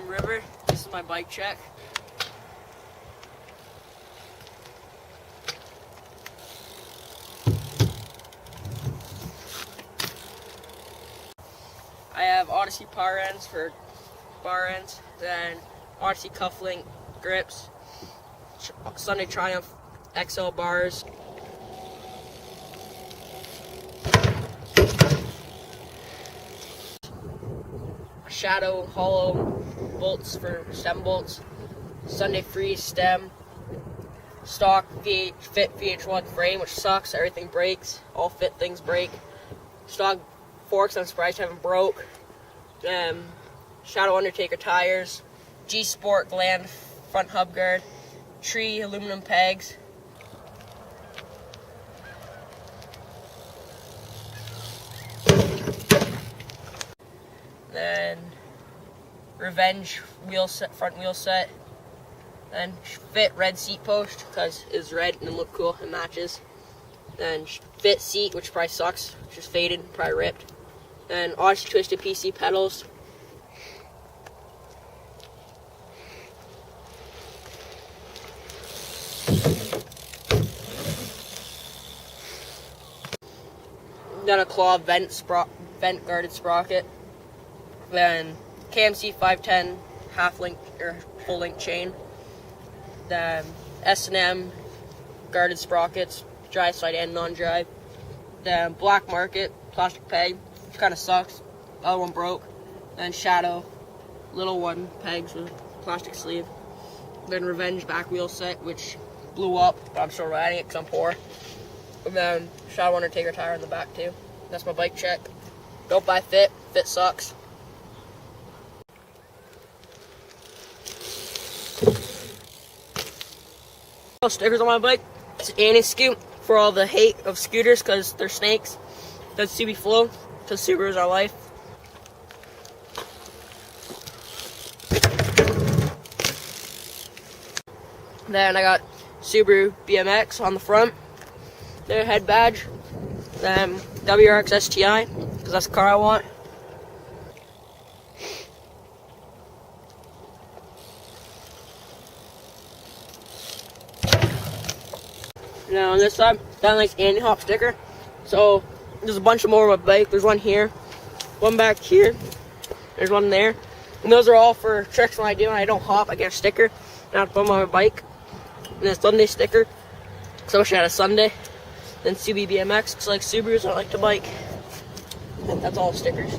I'm River. This is my bike check. I have Odyssey power ends for bar ends, then Odyssey cufflink grips, Sunday Triumph XL bars, Shadow hollow bolts for stem bolts, Sunday Freeze stem, stock fit VH1 frame, which sucks, everything breaks, all fit things break, stock forks I'm surprised haven't broke, Shadow Undertaker tires, G Sport Gland front hub guard, Tree aluminum pegs, then Revenge wheel set, front wheel set, then Fit red seat post because it's red and it look cool, it matches, then Fit seat, which probably sucks, just faded, probably ripped, then Odyssey Twisted PC pedals, then a claw vent guarded sprocket, then KMC 510 half link or full link chain, then S&M guarded sprockets, dry side and non-dry, then Black Market plastic peg, which kind of sucks, the other one broke, then Shadow little one pegs with plastic sleeve, then Revenge back wheel set, which blew up, but I'm still riding it because I'm poor, and then Shadow Undertaker tire in the back too. That's my bike check. Don't buy Fit sucks. Stickers on my bike. It's an anti-scoot for all the hate of scooters because they're snakes. That's Subi Flow because Subaru is our life. Then I got Subaru BMX on the front, their head badge, then WRX STI because that's the car I want. Now on this side, that nice Andy Hop sticker. So there's a bunch of more on my bike. There's one here, one back here, there's one there. And those are all for tricks when I do and I don't hop, I get a sticker. And I have to put them on my bike. And a Sunday sticker, because I wish I had a Sunday. Then Subi BMX, because like Subarus, I like to bike. And that's all stickers.